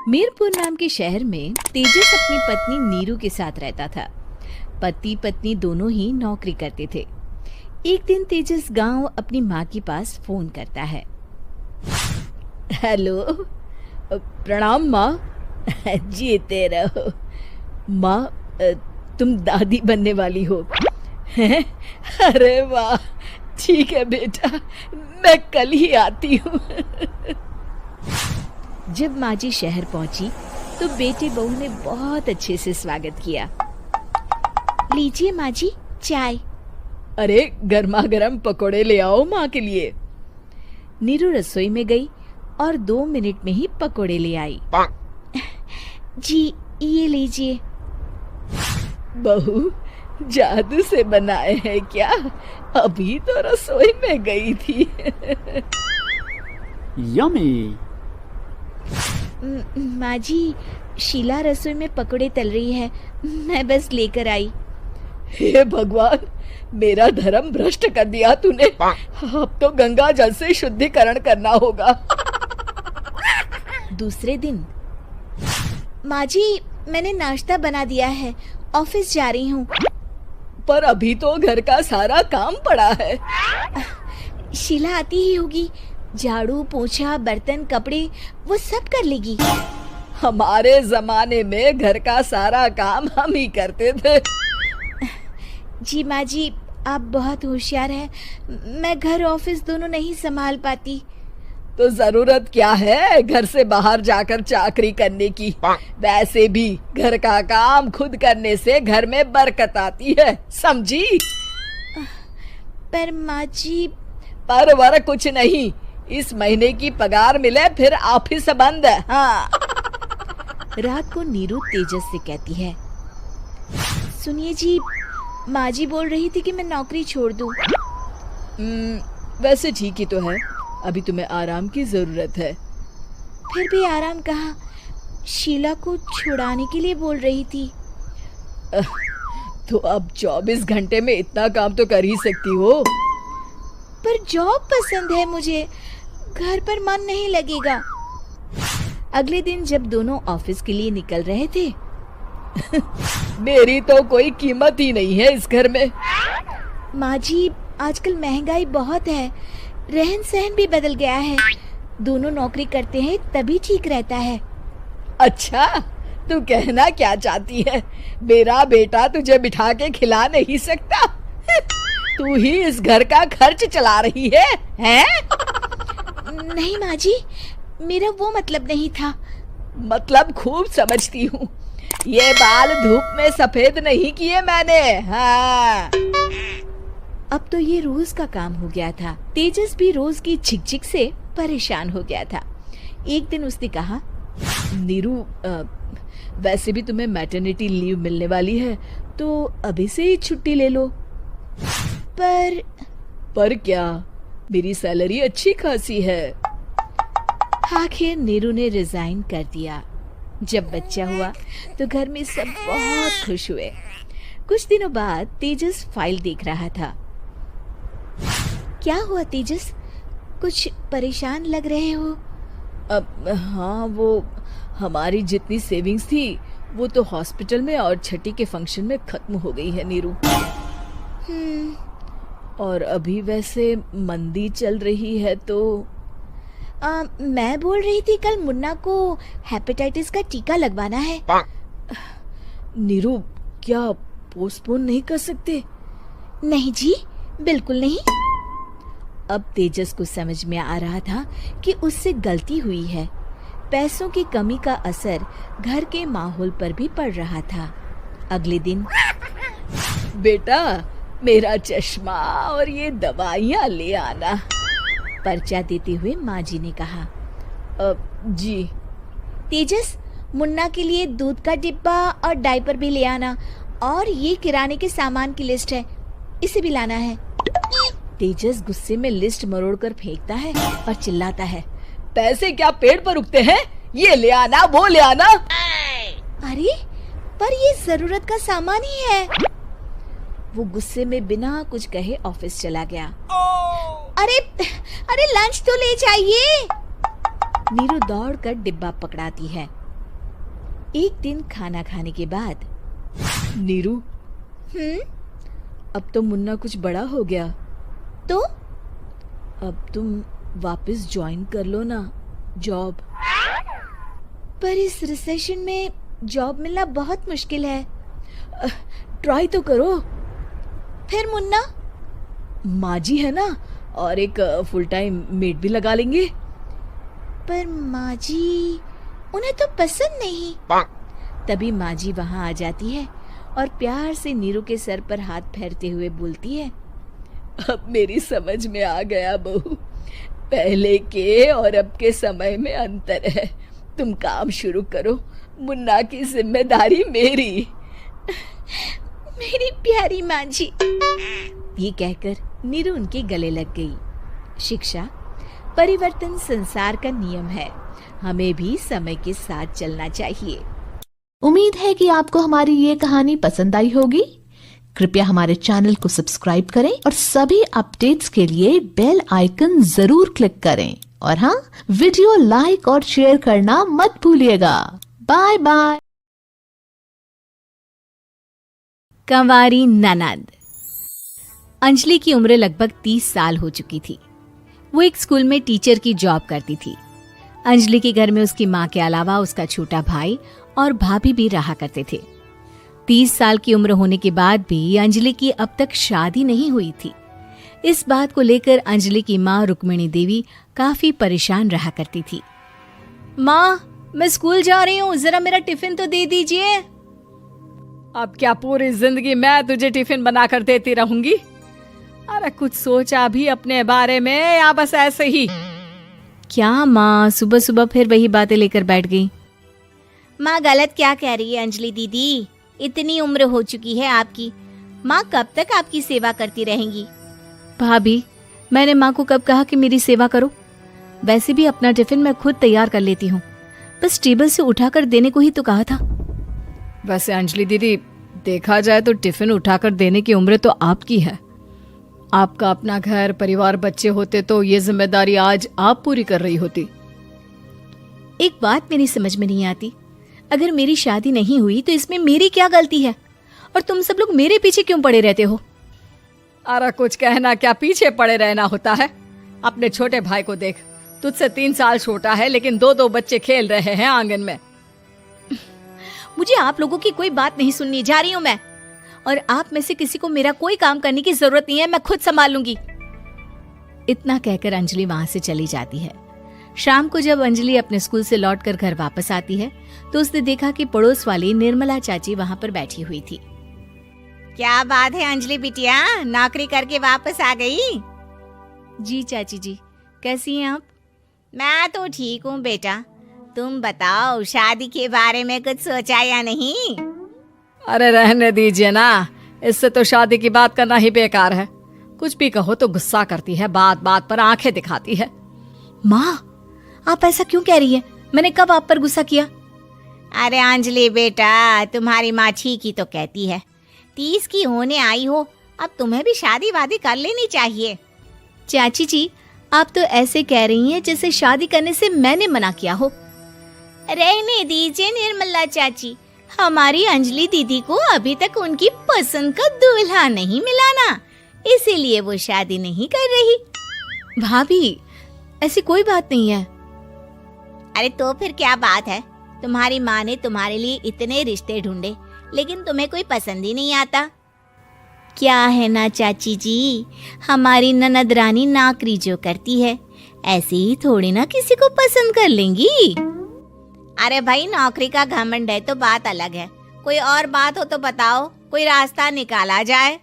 मीरपुर नाम के शहर में तेजस अपनी पत्नी नीरू के साथ रहता था। पति पत्नी दोनों ही नौकरी करते थे। एक दिन तेजस गांव अपनी माँ के पास फोन करता है। हेलो, प्रणाम माँ। जीते रहो माँ, तुम दादी बनने वाली हो। अरे वाह, ठीक है बेटा, मैं कल ही आती हूँ। जब माँ जी शहर पहुंची तो बेटे बहू ने बहुत अच्छे से स्वागत किया। लीजिए माँ जी, चाय। अरे गर्मा गर्म पकोड़े ले आओ माँ के लिए। नीरू रसोई में गई और 2 मिनट में ही पकोड़े ले आई। जी ये लीजिए। बहू जादू से बनाए हैं क्या? अभी तो रसोई में गई थी। यम्मी। माँ जी, शीला रसोई में पकोड़े तल रही है, मैं बस लेकर आई। हे भगवान, मेरा धर्म भ्रष्ट कर दिया तूने। अब तो गंगा जल से शुद्धिकरण करना होगा। दूसरे दिन, माँ जी मैंने नाश्ता बना दिया है, ऑफिस जा रही हूँ। पर अभी तो घर का सारा काम पड़ा है। शीला आती ही होगी, झाड़ू पोछा बर्तन कपड़े वो सब कर लेगी। हमारे जमाने में घर का सारा काम हम ही करते थे। जी माँ जी, आप बहुत होशियार हैं, मैं घर ऑफिस दोनों नहीं संभाल पाती। तो जरूरत क्या है घर से बाहर जाकर चाकरी करने की? वैसे भी घर का काम खुद करने से घर में बरकत आती है, समझी? पर माँ जी। पर वर कुछ नहीं, इस महीने की पगार मिले फिर ऑफिस बंद है। हाँ। रात को नीरू तेजस से कहती है, सुनिए जी, माँ जी बोल रही थी कि मैं नौकरी छोड़ दूं। वैसे ठीक ही तो है, अभी तुम्हें आराम की जरूरत है। फिर भी आराम कहाँ, शीला को छुड़ाने के लिए बोल रही थी। तो अब 24 घंटे में इतना काम तो कर ही सकती हो। पर जॉब पसंद है मुझे, घर पर मन नहीं लगेगा। अगले दिन जब दोनों ऑफिस के लिए निकल रहे थे, मेरी तो कोई कीमत ही नहीं है इस घर में। माँ जी, आजकल महंगाई बहुत है, रहन सहन भी बदल गया है, दोनों नौकरी करते हैं तभी ठीक रहता है। अच्छा, तू कहना क्या चाहती है? मेरा बेटा तुझे बिठा के खिला नहीं सकता? तू ही इस घर का खर्च चला रही है, हैं? नहीं माँ जी, मेरा वो मतलब नहीं था। मतलब खूब समझती हूँ, ये बाल धूप में सफेद नहीं किए मैंने। हाँ। अब तो ये रोज का काम हो गया था। तेजस भी रोज की झिकझिक से परेशान हो गया था। एक दिन उसने कहा, नीरू, वैसे भी तुम्हें मैटरनिटी लीव मिलने वाली है, तो अभी से ही छुट्टी ले लो। पर क्या, मेरी सैलरी अच्छी खासी है। आखिर नीरू ने रिजाइन कर दिया। जब बच्चा हुआ तो घर में सब बहुत खुश हुए। कुछ दिनों बाद तेजस फाइल देख रहा था। क्या हुआ तेजस, कुछ परेशान लग रहे हो? हाँ, वो हमारी जितनी सेविंग्स थी वो तो हॉस्पिटल में और छठी के फंक्शन में खत्म हो गई है नीरू। और अभी वैसे मंदी चल रही है तो मैं बोल रही थी कल मुन्ना को हेपेटाइटिस का टीका लगवाना है। नीरू, क्या पोस्टपोन नहीं कर सकते? नहीं जी, बिल्कुल नहीं। अब तेजस को समझ में आ रहा था कि उससे गलती हुई है। पैसों की कमी का असर घर के माहौल पर भी पड़ रहा था। अगले दिन, बेटा मेरा चश्मा और ये दवाइयाँ ले आना, पर्चा देते हुए माँ जी ने कहा। जी। तेजस, मुन्ना के लिए दूध का डिब्बा और डायपर भी ले आना, और ये किराने के सामान की लिस्ट है, इसे भी लाना है। तेजस गुस्से में लिस्ट मरोड़कर फेंकता है और चिल्लाता है, पैसे क्या पेड़ पर उगते हैं? ये ले आना, वो ले आना। अरे पर ये जरूरत का सामान ही है। वो गुस्से में बिना कुछ कहे ऑफिस चला गया। अरे लंच तो ले जाइए। नीरू दौड़कर डिब्बा पकड़ाती है। एक दिन खाना खाने के बाद, नीरू, अब तो मुन्ना कुछ बड़ा हो गया, तो अब तुम वापस ज्वाइन कर लो ना जॉब। पर इस रिसेशन में जॉब मिलना बहुत मुश्किल है। ट्राई तो करो। फिर मुन्ना, माँ जी है ना, और एक फुल टाइम मेड भी लगा लेंगे। पर माँ जी, उन्हें तो पसंद नहीं। तभी माँ जी वहाँ आ जाती है और प्यार से नीरू के सर पर हाथ फेरते हुए बोलती है, अब मेरी समझ में आ गया बहू, पहले के और अब के समय में अंतर है। तुम काम शुरू करो, मुन्ना की जिम्मेदारी मेरी। मेरी प्यारी माँ जी, ये कहकर नीरू उनके गले लग गई। शिक्षा, परिवर्तन संसार का नियम है, हमें भी समय के साथ चलना चाहिए। उम्मीद है कि आपको हमारी ये कहानी पसंद आई होगी। कृपया हमारे चैनल को सब्सक्राइब करें और सभी अपडेट्स के लिए बेल आइकन जरूर क्लिक करें। और हाँ, वीडियो लाइक और शेयर करना मत भूलिएगा। Bye bye. कंवारी ननद। अंजलि की उम्र लगभग 30 साल हो चुकी थी। वो एक स्कूल में टीचर की जॉब करती थी। अंजलि के घर में उसकी माँ के अलावा उसका छोटा भाई और भाभी भी रहा करते थे। 30 साल की उम्र होने के बाद भी अंजलि की अब तक शादी नहीं हुई थी। इस बात को लेकर अंजलि की माँ रुक्मिणी देवी काफी परेशान रहा करती थी। माँ, मैं स्कूल जा रही हूँ, जरा मेरा टिफिन तो दे दीजिए। अब क्या पूरी जिंदगी मैं तुझे टिफिन बनाकर देती रहूंगी? अरे कुछ सोचा भी अपने बारे में या बस ऐसे ही? क्या माँ, सुबह सुबह फिर वही बातें लेकर बैठ गई। माँ गलत क्या कह रही है अंजलि दीदी? इतनी उम्र हो चुकी है आपकी, माँ कब तक आपकी सेवा करती रहेंगी? भाभी, मैंने माँ को कब कहा कि मेरी सेवा करो? वैसे भी अपना टिफिन मैं खुद तैयार कर लेती हूँ, बस टेबल से उठाकर देने को ही तो कहा था। वैसे अंजलि दीदी, देखा जाए तो टिफिन उठाकर देने की उम्र तो आपकी है। आपका अपना घर परिवार बच्चे होते तो ये जिम्मेदारी आज आप पूरी कर रही होती। एक बात मेरी समझ में नहीं आती, अगर मेरी शादी नहीं हुई तो इसमें मेरी क्या गलती है, और तुम सब लोग मेरे पीछे क्यों पड़े रहते हो? अरे कुछ कहना क्या पीछे पड़े रहना होता है? अपने छोटे भाई को देख, तुझसे 3 साल छोटा है लेकिन 2 बच्चे खेल रहे हैं आंगन में। मुझे आप लोगों की कोई बात नहीं सुननी, जा रही हूँ मैं। और आप में से किसी को मेरा कोई काम करने की जरूरत नहीं है, मैं खुद संभाल लूंगी। इतना कहकर अंजलि वहां से चली जाती है। शाम को जब अंजलि अपने स्कूल से लौटकर घर वापस आती है तो उसने देखा कि पड़ोस वाली निर्मला चाची वहां पर बैठी हुई थी। क्या बात है अंजलि बिटिया, नौकरी करके वापस आ गई? जी चाची जी, कैसी हैं आप? मैं तो ठीक हूँ बेटा, तुम बताओ शादी के बारे में कुछ सोचा या नहीं? अरे रहने दीजिए ना, इससे तो शादी की बात करना ही बेकार है। कुछ भी कहो तो गुस्सा करती है, बात बात पर आंखें दिखाती है। माँ, आप ऐसा क्यों कह रही है? मैंने कब आप पर गुस्सा किया? अरे अंजलि बेटा, तुम्हारी माँ ठीक ही तो कहती है, 30 की होने आई हो, अब तुम्हें भी शादी वादी कर लेनी चाहिए। चाची जी, आप तो ऐसे कह रही हैं जैसे शादी करने से मैंने मना किया हो। रहने दीजिए निर्मला चाची, हमारी अंजलि दीदी को अभी तक उनकी पसंद का दूल्हा नहीं मिला ना, इसीलिए वो शादी नहीं कर रही। भाभी, ऐसी कोई बात नहीं है। अरे तो फिर क्या बात है? तुम्हारी माँ ने तुम्हारे लिए इतने रिश्ते ढूंढे लेकिन तुम्हें कोई पसंद ही नहीं आता। क्या है ना चाची जी, हमारी ननद रानी नौकरी जो करती है ऐसे ही थोड़ी ना किसी को पसंद कर लेंगी। अरे भाई, नौकरी का घमंड है तो बात अलग है, कोई और बात हो तो बताओ, कोई रास्ता निकाला जाए।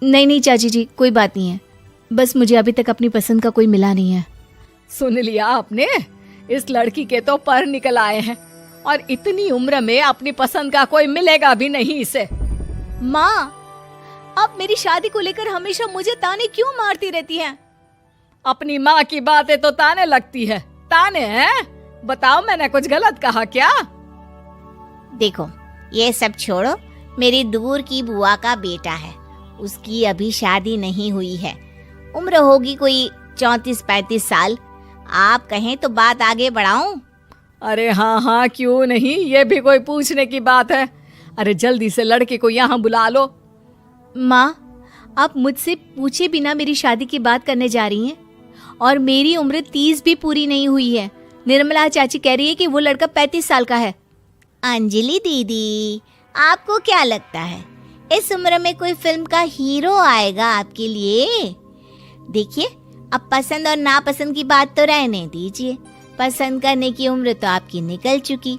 नहीं चाची जी, कोई बात नहीं है, बस मुझे अभी तक अपनी पसंद का कोई मिला नहीं है। सुन लिया आपने, इस लड़की के तो पर निकल आए हैं और इतनी उम्र में अपनी पसंद का कोई मिलेगा भी नहीं इसे। माँ, आप मेरी शादी को लेकर हमेशा मुझे ताने क्यों मारती रहती हैं? अपनी माँ की बातें तो ताने लगती है। ताने हैं? बताओ, मैंने कुछ गलत कहा क्या? देखो, ये सब छोड़ो, मेरी दूर की बुआ का बेटा है, उसकी अभी शादी नहीं हुई है, उम्र होगी कोई 34-35 साल। आप कहें तो बात आगे बढ़ाऊं? अरे हाँ हाँ, क्यों नहीं, ये भी कोई पूछने की बात है। अरे जल्दी से लड़के को यहाँ बुला लो। माँ, आप मुझसे पूछे बिना मेरी शादी की बात करने जा रही हैं और मेरी उम्र 30 भी पूरी नहीं हुई है। निर्मला चाची कह रही है कि वो लड़का 35 साल का है। अंजलि दीदी, आपको क्या लगता है इस उम्र में कोई फिल्म का हीरो आएगा आपके लिए? देखिए, अब पसंद और नापसंद की बात तो रहने दीजिए। पसंद करने की उम्र तो आपकी निकल चुकी।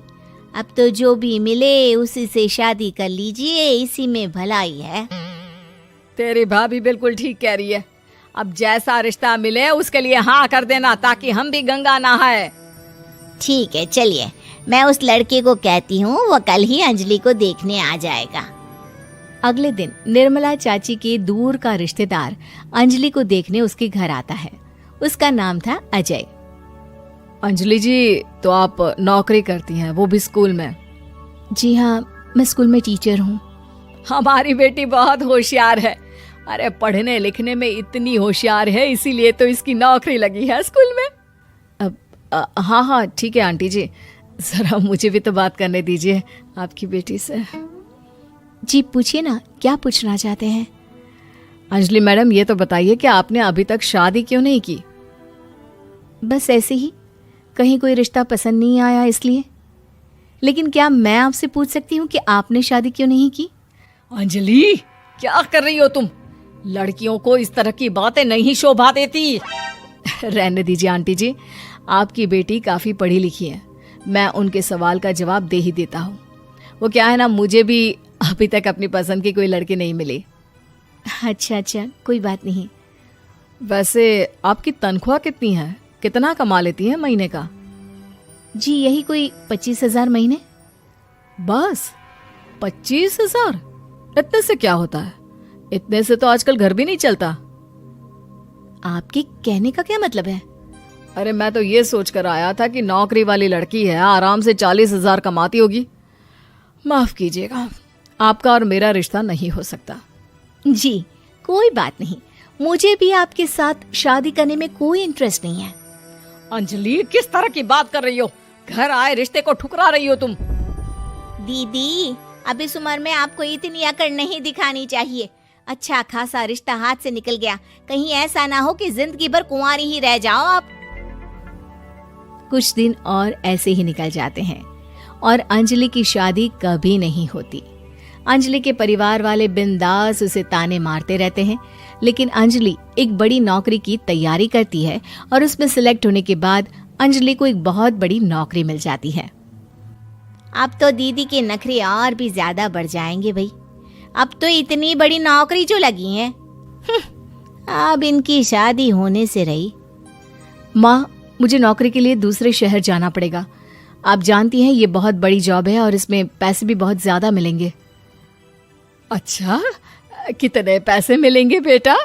अब तो जो भी मिले उसी से शादी कर लीजिए, इसी में भलाई है। तेरी भाभी बिल्कुल ठीक कह रही है। अब जैसा रिश्ता मिले उसके लिए हाँ कर देना, ताकि हम भी गंगा नहाए। ठीक है, चलिए मैं उस लड़के को कहती हूँ, वो कल ही अंजलि को देखने आ जाएगा। अगले दिन निर्मला चाची के दूर का रिश्तेदार अंजलि को देखने उसके घर आता है। उसका नाम था अजय। अंजलि जी, तो आप नौकरी करती हैं, वो भी स्कूल में? जी हाँ, मैं स्कूल में टीचर हूँ। हमारी बेटी बहुत होशियार है। अरे पढ़ने लिखने में इतनी होशियार है, इसीलिए तो इसकी नौकरी लगी है स्कूल में। हाँ हाँ ठीक है आंटी जी, जरा मुझे भी तो बात करने दीजिए आपकी बेटी से। जी पूछिए ना, क्या पूछना चाहते हैं? अंजलि मैडम, ये तो बताइए कि आपने अभी तक शादी क्यों नहीं की? बस ऐसे ही, कहीं कोई रिश्ता पसंद नहीं आया इसलिए। लेकिन क्या मैं आपसे पूछ सकती हूँ कि आपने शादी क्यों नहीं की? अंजलि, क्या कर रही हो तुम? लड़कियों को इस तरह की बातें नहीं शोभा देती। रहने दीजिए आंटी जी, आपकी बेटी काफ़ी पढ़ी लिखी है, मैं उनके सवाल का जवाब दे ही देता हूँ। वो क्या है ना, मुझे भी अभी तक अपनी पसंद की कोई लड़की नहीं मिली। अच्छा, कोई बात नहीं। वैसे आपकी तनख्वाह कितनी है? कितना कमा लेती हैं महीने का? जी यही कोई 25,000 महीने। बस 25,000? इतने से क्या होता है? इतने से तो आजकल घर भी नहीं चलता। आपके कहने का क्या मतलब है? अरे मैं तो ये सोच कर आया था कि नौकरी वाली लड़की है, आराम से 40,000 कमाती होगी। माफ कीजिएगा, आपका और मेरा रिश्ता नहीं हो सकता। जी कोई बात नहीं, मुझे भी आपके साथ शादी करने में कोई इंटरेस्ट नहीं है। अंजलि, किस तरह की बात कर रही हो? घर आए रिश्ते को ठुकरा रही हो तुम। दीदी, अब इस उम्र में आपको इतनी अकड़ नहीं दिखानी चाहिए। अच्छा खासा रिश्ता हाथ से निकल गया, कहीं ऐसा ना हो कि जिंदगी भर कुंवारी ही रह जाओ आप। कुछ दिन और ऐसे ही निकल जाते हैं और अंजलि की शादी कभी नहीं होती। अंजलि के परिवार वाले बिंदास उसे ताने मारते रहते हैं, लेकिन अंजलि एक बड़ी नौकरी की तैयारी करती है और उसमें सिलेक्ट होने के बाद अंजलि को एक बहुत बड़ी नौकरी मिल जाती है। अब तो दीदी के नखरे और भी ज्यादा बढ़ जाएंगे भाई। अब तो इतनी बड़ी नौकरी जो लगी है, अब इनकी शादी होने से रही। माँ, मुझे नौकरी के लिए दूसरे शहर जाना पड़ेगा। आप जानती हैं ये बहुत बड़ी जॉब है और इसमें पैसे भी बहुत ज्यादा मिलेंगे। अच्छा, कितने पैसे मिलेंगे बेटा?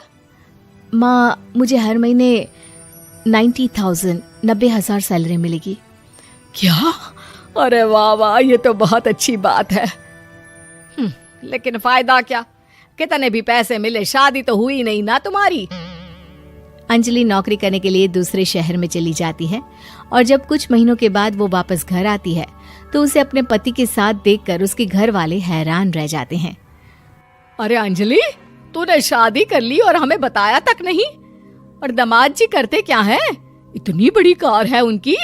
माँ, मुझे हर महीने 90,000 सैलरी मिलेगी। क्या? अरे वाह वाह, ये तो बहुत अच्छी बात है। लेकिन फायदा क्या? कितने भी पैसे मिले, शादी तो हुई नहीं ना तुम्हारी। अंजलि नौकरी करने के लिए दूसरे शहर में चली जाती है और जब कुछ महीनों के बाद वो वापस घर आती है तो उसे अपने पति के साथ देखकर उसके घर वाले हैरान रह जाते हैं। अरे अंजलि, तूने शादी कर ली और हमें बताया तक नहीं। और दामाद जी करते क्या है? इतनी बड़ी कार है उनकी।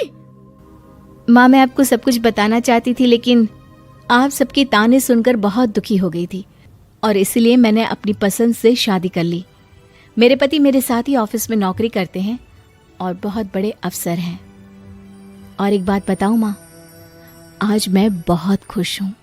माँ, मैं आपको सब कुछ बताना चाहती थी, लेकिन आप सबके ताने सुनकर बहुत दुखी हो गई थी और इसलिए मैंने अपनी पसंद से शादी कर ली। मेरे पति मेरे साथ ही ऑफिस में नौकरी करते हैं और बहुत बड़े अफसर हैं। और एक बात बताऊं माँ, आज मैं बहुत खुश हूँ।